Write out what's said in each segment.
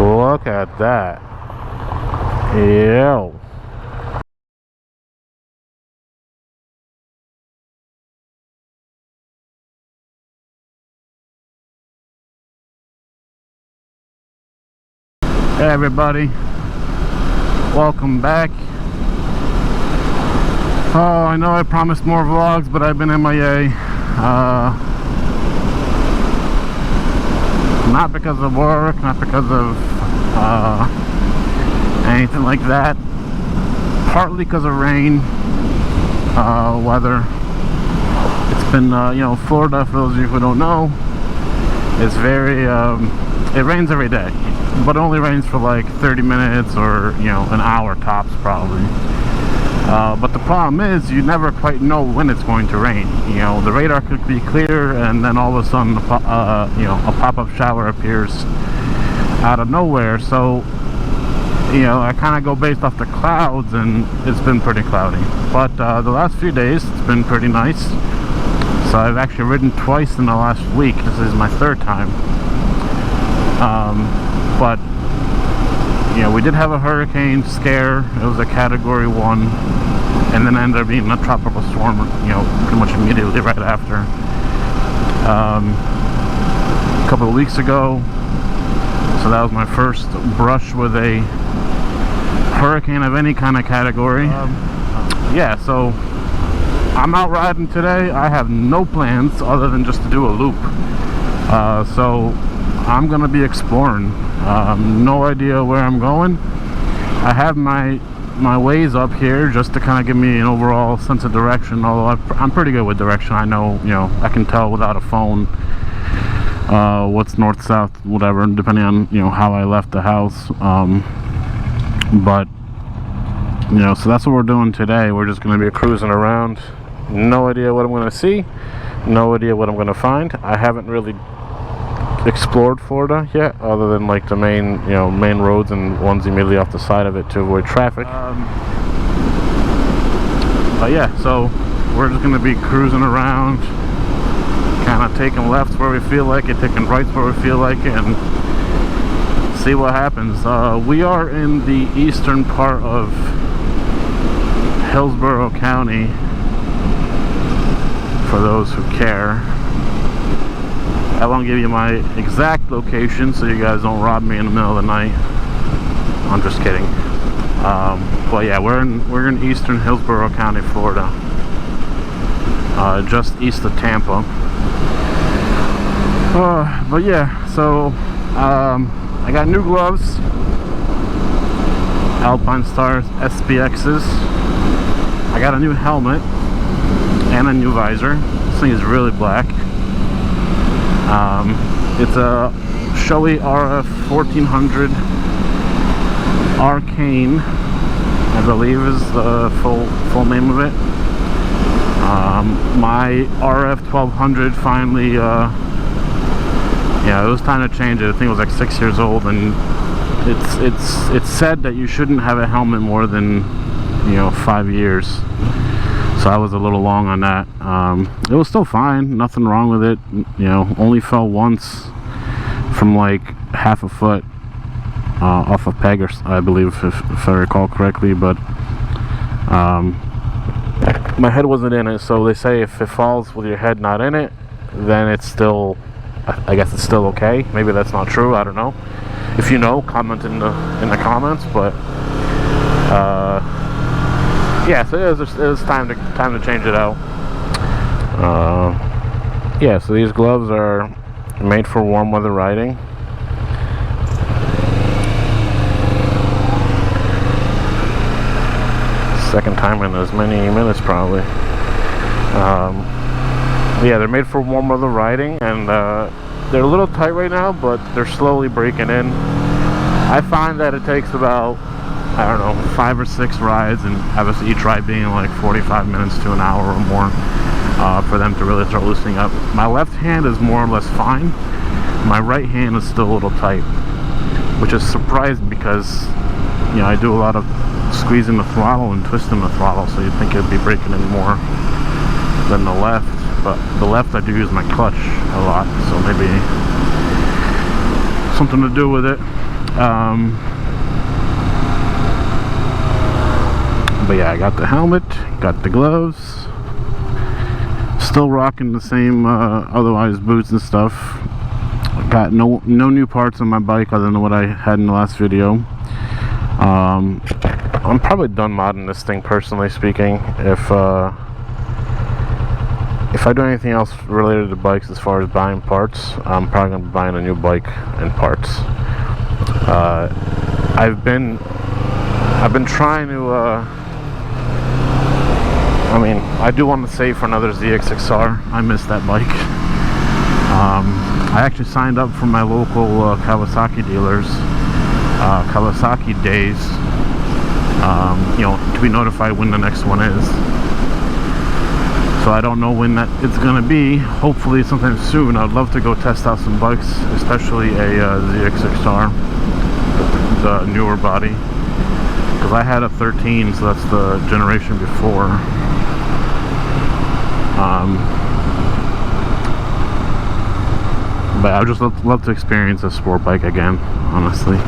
Look at that. Yo. Hey everybody, welcome back. Oh, I know I promised more vlogs, but I've been MIA. Not because of work, not because of anything like that. Partly because of rain, weather. It's been, you know, Florida, for those of you who don't know, it's very, it rains every day. But it only rains for like 30 minutes or, you know, an hour tops probably. But the problem is you never quite know when it's going to rain. You know, the radar could be clear and then all of a sudden, you know, a pop-up shower appears out of nowhere. So, you know, I kind of go based off the clouds, and it's been pretty cloudy. But the last few days, it's been pretty nice. So I've actually ridden twice in the last week. This is my third time. But you know, we did have a hurricane scare. It was a category 1, and then ended up being a tropical storm, you know, pretty much immediately right after. A couple of weeks ago, so that was my first brush with a hurricane of any kind of category. Yeah, so I'm out riding today. I have no plans other than just to do a loop. So I'm gonna be exploring. No idea where I'm going. I have my ways up here just to kind of give me an overall sense of direction, although I'm pretty good with direction. I know, you know, I can tell without a phone what's north, south, whatever, depending on, you know, how I left the house. But you know, so that's what we're doing today. We're just going to be cruising around. No idea what I'm going to see, no idea what I'm going to find. I haven't really explored Florida yet, other than like the main, you know, main roads and ones immediately off the side of it to avoid traffic. But yeah, so we're just going to be cruising around, kind of taking lefts where we feel like it, taking rights where we feel like it, and see what happens. We are in the eastern part of Hillsborough County, for those who care. I won't give you my exact location so you guys don't rob me in the middle of the night. I'm just kidding. But yeah, we're in eastern Hillsborough County, Florida, just east of Tampa. But yeah, so I got new gloves, Alpine Stars SPXs. I got a new helmet and a new visor. This thing is really black. It's a Shoei RF 1400 Arcane, I believe is the full name of it. My RF 1200 finally, yeah, it was time to change it. I think it was like 6 years old, and it's said that you shouldn't have a helmet more than, you know, 5 years. So I was a little long on that. It was still fine, nothing wrong with it. You know, only fell once from like half a foot off a peg, or I believe, if I recall correctly. But my head wasn't in it, so they say if it falls with your head not in it, then it's still, I guess it's still okay. Maybe that's not true, I don't know. If you know, comment in the comments. But yeah, so it was time to change it out. Yeah, so these gloves are made for warm weather riding. Second time in as many minutes probably. Yeah, they're made for warm weather riding, and they're a little tight right now, but they're slowly breaking in. I find that it takes about, I don't know, 5 or 6 rides, and obviously each ride being like 45 minutes to an hour or more, for them to really start loosening up. My left hand is more or less fine. My right hand is still a little tight, which is surprising because, you know, I do a lot of squeezing the throttle and twisting the throttle, so you'd think it'd be breaking in more than the left. But the left, I do use my clutch a lot, so maybe something to do with it. But yeah, I got the helmet, got the gloves, still rocking the same otherwise boots and stuff. Got no new parts on my bike other than what I had in the last video. I'm probably done modding this thing, personally speaking. If I do anything else related to bikes as far as buying parts, I'm probably going to be buying a new bike and parts. I've been trying to I mean, I do want to save for another ZX6R. I miss that bike. I actually signed up for my local Kawasaki dealers, Kawasaki days, you know, to be notified when the next one is. So I don't know when that it's gonna be. Hopefully sometime soon. I'd love to go test out some bikes, especially a ZX6R, the newer body, because I had a 13, so that's the generation before. But I would just love to experience a sport bike again, honestly.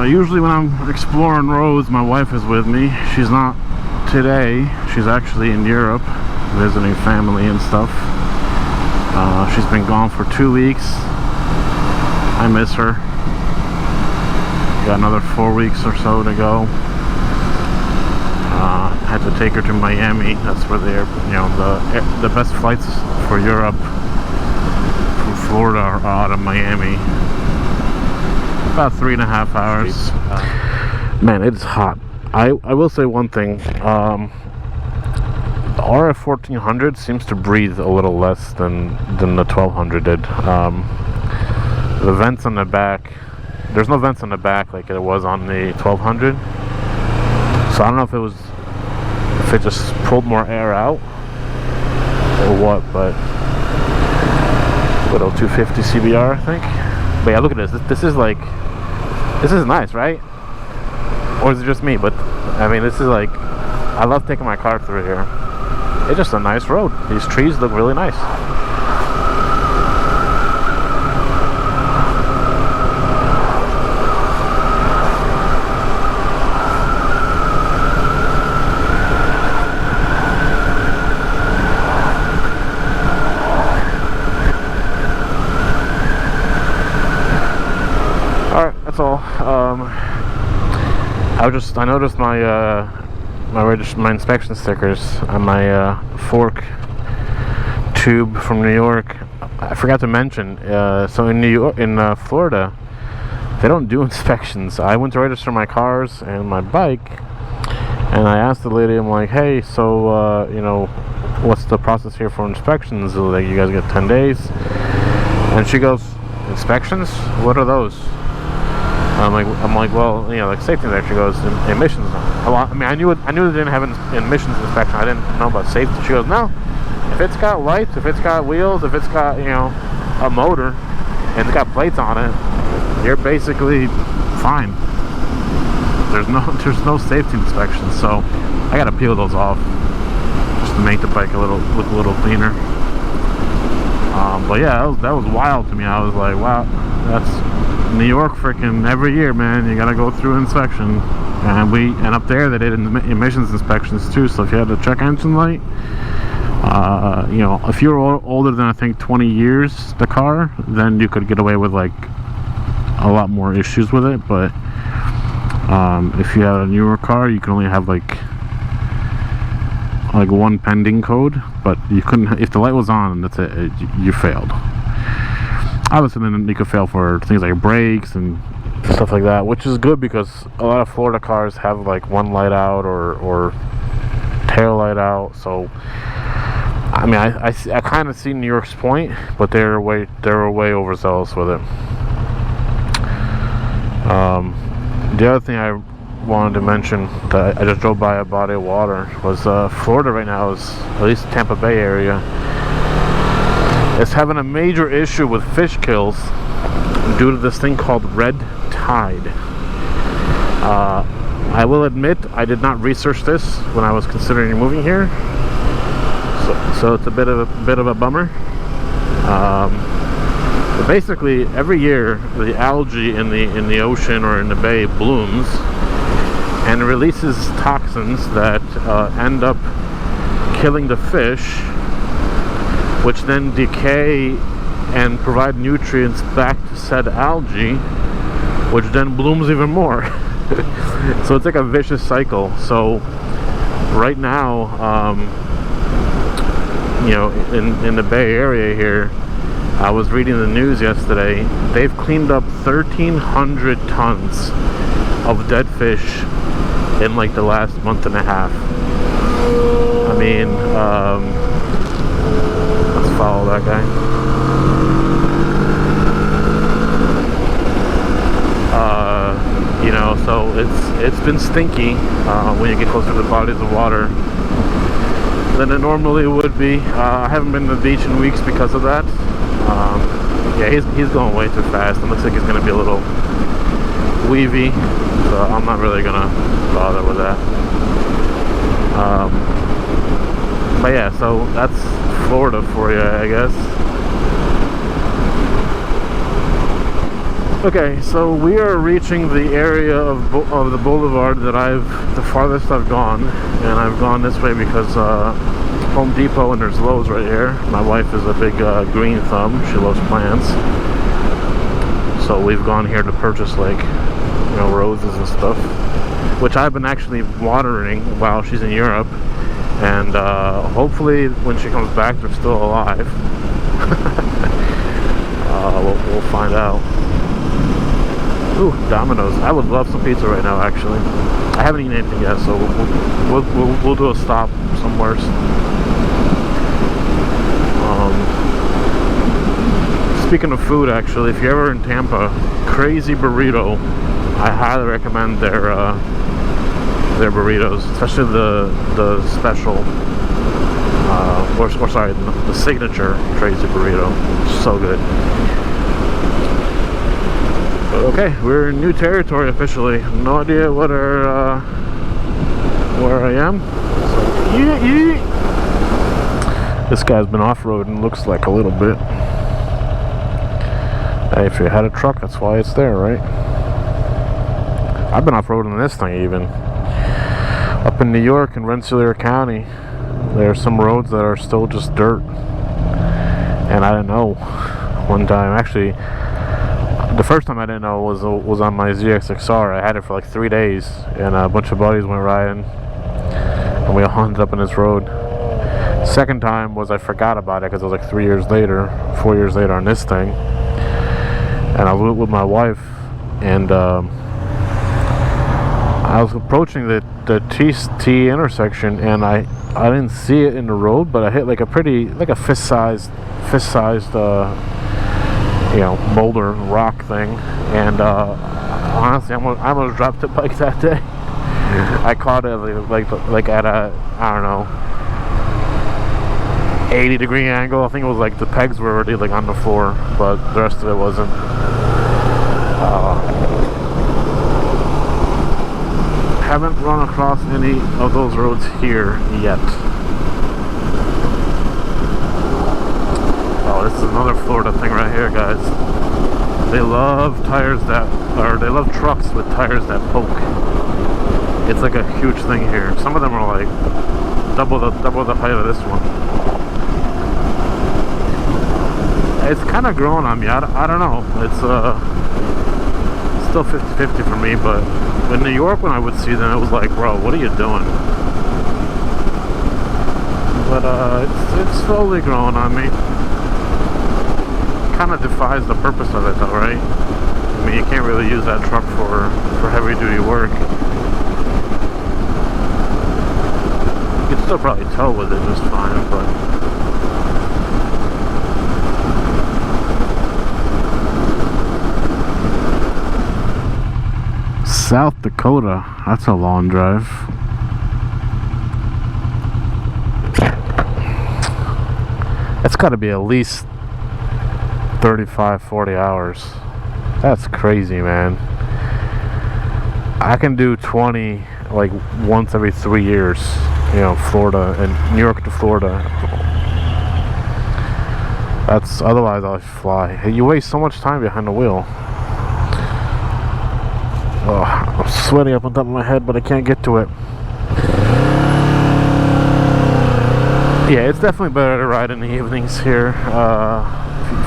Usually when I'm exploring roads, my wife is with me. She's not today. She's actually in Europe visiting family and stuff. She's been gone for 2 weeks. I miss her. Got another 4 weeks or so to go. Had to take her to Miami. That's where they're, you know, the best flights for Europe from Florida are out of Miami. About 3.5 hours. Man, it's hot. I will say one thing. The RF 1400 seems to breathe a little less than the 1200 did. The vents on the back, there's no vents on the back like it was on the 1200. So I don't know if it just pulled more air out or what, but little 250 CBR, I think. But yeah, look at this. This is like, this is nice, right? Or is it just me? But I mean, this is like, I love taking my car through here. It's just a nice road. These trees look really nice. Alright, that's all. I noticed my my inspection stickers on my fork tube from New York. I forgot to mention. So in Florida, they don't do inspections. I went to register my cars and my bike, and I asked the lady, I'm like, hey, so you know, what's the process here for inspections? Like, you guys get 10 days, and she goes, inspections? What are those? I'm like, well, you know, like safety there. She goes, emissions. I mean, I knew they didn't have an emissions inspection. I didn't know about safety. She goes, no. If it's got lights, if it's got wheels, if it's got, you know, a motor, and it's got plates on it, you're basically fine. There's no safety inspections. So I gotta peel those off just to make the bike look a little cleaner. But yeah, that was wild to me. I was like, wow, that's New York freaking every year, man. You gotta go through inspection, and up there they did emissions inspections too. So if you had a check engine light, you know, if you were older than I think 20 years, the car, then you could get away with like a lot more issues with it. But if you had a newer car, you can only have like one pending code, but you couldn't, if the light was on, that's it, you failed. Obviously then you could fail for things like brakes and stuff like that, which is good because a lot of Florida cars have like one light out or tail light out. So I mean, I kind of see New York's point, but they were way overzealous with it. The other thing I wanted to mention that I just drove by a body of water was Florida right now, is at least the Tampa Bay area, is having a major issue with fish kills due to this thing called red tide. I will admit I did not research this when I was considering moving here, So it's a bit of a bummer. But basically, every year the algae in the ocean or in the bay blooms and releases toxins that end up killing the fish, which then decay and provide nutrients back to said algae, which then blooms even more. So it's like a vicious cycle. So right now, you know, in the Bay Area here, I was reading the news yesterday. They've cleaned up 1,300 tons of dead fish in like the last month and a half. I mean, let's follow that guy. You know, so it's been stinky when you get closer to the bodies of water than it normally would be. I haven't been to the beach in weeks because of that. Yeah, he's going way too fast. It looks like he's going to be a little weavy, so I'm not really going to bother with that. But yeah, so that's Florida for you, I guess. Okay, so we are reaching the area of the boulevard that the farthest I've gone, and I've gone this way because Home Depot and there's Lowe's right here. My wife is a big green thumb. She loves plants, so we've gone here to purchase, like, you know, roses and stuff, which I've been actually watering while she's in Europe, and hopefully when she comes back they're still alive. We'll find out. Ooh, Domino's. I would love some pizza right now, actually. I haven't eaten anything yet, so we'll do a stop somewhere. Speaking of food, actually, if you're ever in Tampa, Crazy Burrito, I highly recommend their burritos, especially the special, or sorry, the signature Crazy Burrito. So good. Okay, we're in new territory officially. No idea what where I am. So, this guy's been off-roading, looks like a little bit. Hey, if you had a truck, that's why it's there, right? I've been off-roading this thing even. Up in New York in Rensselaer County, there are some roads that are still just dirt. And I didn't know one time, actually. The first time I didn't know was on my ZX6R. I had it for like 3 days, and a bunch of buddies went riding, and we all ended up in this road. Second time was I forgot about it because it was like 4 years later on this thing, and I was with my wife, and I was approaching the T intersection, and I didn't see it in the road, but I hit like a fist-sized you know, boulder rock thing, and honestly, I almost dropped the bike that day. I caught it like at a, I don't know, 80-degree angle. I think it was like the pegs were already like on the floor, but the rest of it wasn't. Haven't run across any of those roads here yet. This is another Florida thing right here, guys. They love they love trucks with tires that poke. It's like a huge thing here. Some of them are like double the height of this one. It's kind of growing on me. I don't know. It's still 50-50 for me, but in New York when I would see them, it was like, bro, what are you doing? But it's slowly growing on me. Kind of defies the purpose of it though, right? I mean, you can't really use that truck for heavy duty work. You can still probably tow with it just fine, but South Dakota, that's a long drive. That's got to be at least 35-40 hours. That's crazy, man. I can do 20 like once every 3 years, you know, Florida and New York to Florida That's otherwise I'll fly. You waste so much time behind the wheel. Oh, I'm sweating up on top of my head, but I can't get to it. Yeah, it's definitely better to ride in the evenings here,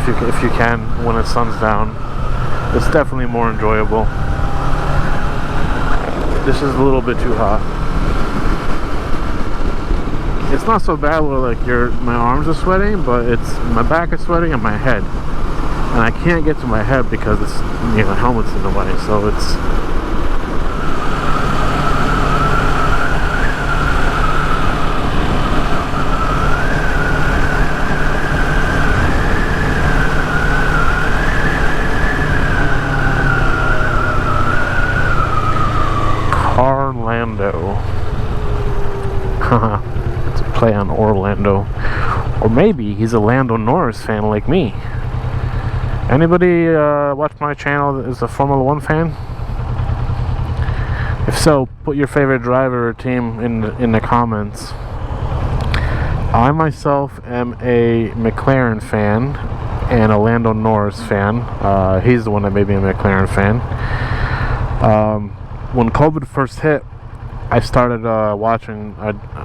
if you can, when the sun's down. It's definitely more enjoyable. This is a little bit too hot. It's not so bad where like my arms are sweating, but it's my back is sweating and my head, and I can't get to my head because it's, you know, helmet's in the way. So it's Orlando. It's a play on Orlando. Or maybe he's a Lando Norris fan like me. Anybody watch my channel that is a Formula 1 fan? If so, put your favorite driver or team in the comments. I myself am a McLaren fan and a Lando Norris fan. He's the one that made me a McLaren fan. When COVID first hit, I started watching,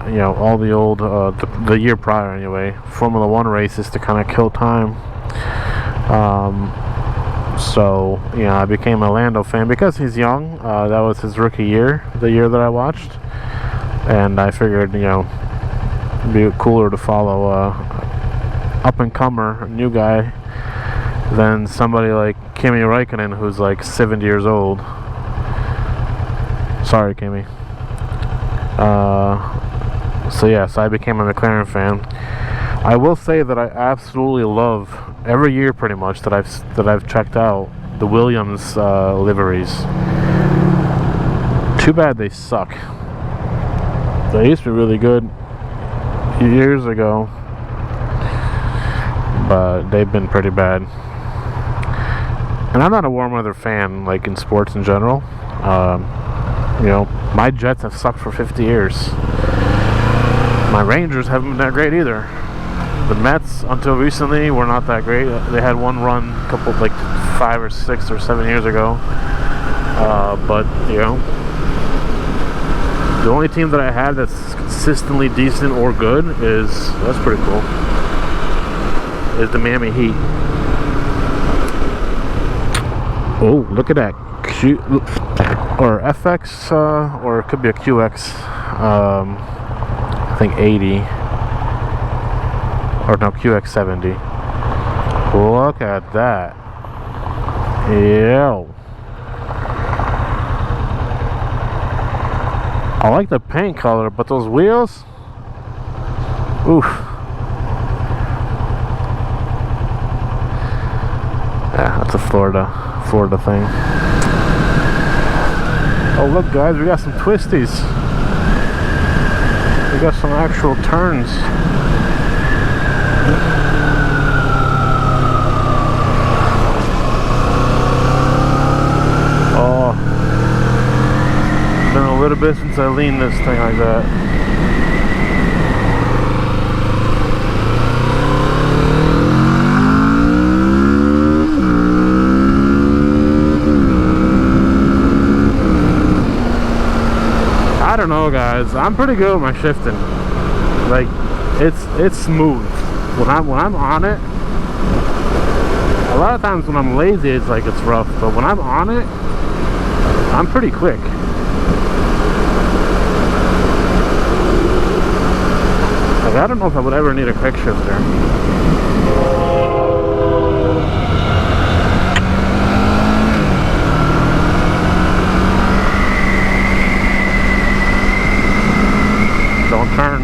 you know, all the old, the year prior anyway, Formula 1 races to kind of kill time. So, you know, I became a Lando fan because he's young. That was his rookie year, the year that I watched. And I figured, you know, it'd be cooler to follow up-and-comer, new guy, than somebody like Kimi Räikkönen, who's like 70 years old. Sorry, Kimi. So yeah, so I became a McLaren fan. I will say that I absolutely love every year, pretty much, that I've checked out the Williams liveries. Too bad they suck. They used to be really good years ago, but they've been pretty bad. And I'm not a warm weather fan, like in sports in general. You know, my Jets have sucked for 50 years. My Rangers haven't been that great either. The Mets, until recently, were not that great. They had one run a couple, like 5 or 6 or 7 years ago. But, you know, the only team that I had that's consistently decent or good that's pretty cool, is the Miami Heat. Oh, look at that. Or FX, or it could be a QX, I think 80, or no, QX 70. Look at that. Yo. I like the paint color, but those wheels, oof. Yeah, that's a Florida thing. Oh look, guys, we got some twisties. We got some actual turns. Oh, been a little bit since I leaned this thing like that. I don't know, guys. I'm pretty good with my shifting. Like, it's smooth. When I'm on it, a lot of times when I'm lazy, it's like it's rough. But when I'm on it, I'm pretty quick. Like, I don't know if I would ever need a quick shifter. Don't turn.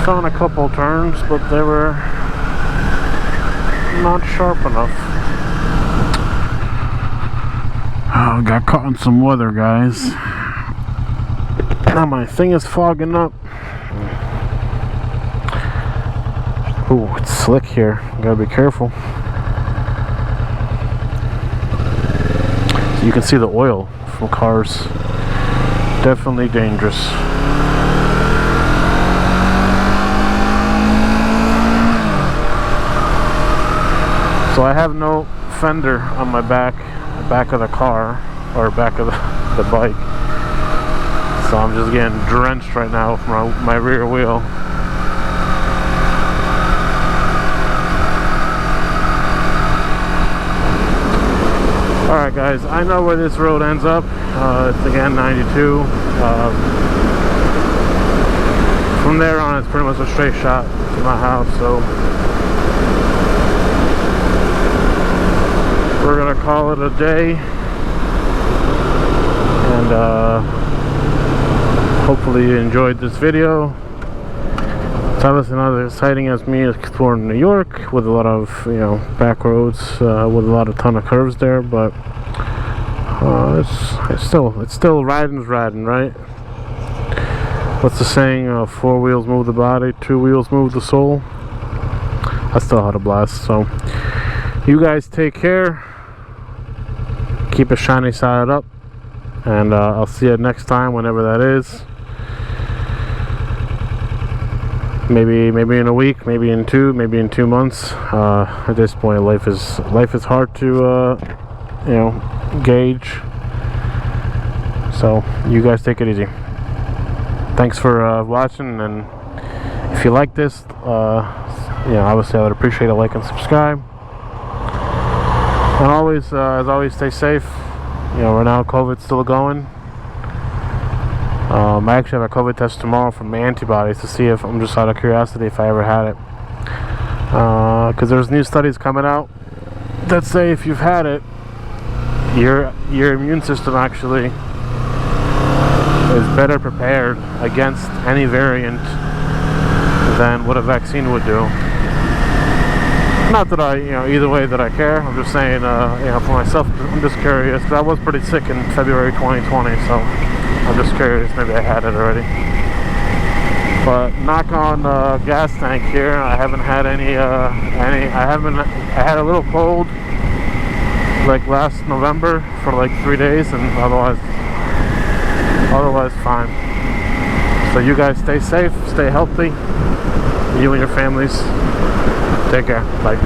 On a couple turns, but they were not sharp enough. Oh, got caught in some weather, guys. Now my thing is fogging up. Ooh, it's slick here. Gotta be careful. So you can see the oil from cars. Definitely dangerous. So I have no fender on my back of the car, or back of the bike. So I'm just getting drenched right now with my rear wheel. Alright guys, I know where this road ends up. It's again 92. From there on it's pretty much a straight shot to my house, so we're gonna call it a day, and hopefully you enjoyed this video. It's obviously not as exciting as me exploring New York with a lot of, you know, back roads with a ton of curves there, but it's still riding's riding, right? What's the saying? 4 wheels move the body, 2 wheels move the soul. I still had a blast. So you guys take care. Keep a shiny side up, and I'll see you next time, whenever that is. Maybe in a week, maybe in 2, maybe in 2 months. At this point, life is hard to you know, gauge. So you guys take it easy. Thanks for watching, and if you like this, you know, obviously I would appreciate a like and subscribe. And always, as always, stay safe. You know, right now COVID's still going. I actually have a COVID test tomorrow for my antibodies to see if, I'm just out of curiosity, if I ever had it. Because there's new studies coming out that say if you've had it, your immune system actually is better prepared against any variant than what a vaccine would do. Not that I, you know, either way that I care. I'm just saying, you know, for myself, I'm just curious, because I was pretty sick in February 2020, so I'm just curious, maybe I had it already. But knock on the gas tank here, I haven't had I had a little cold like last November for like 3 days, and otherwise fine. So you guys stay safe, stay healthy, you and your families. Take care. Bye.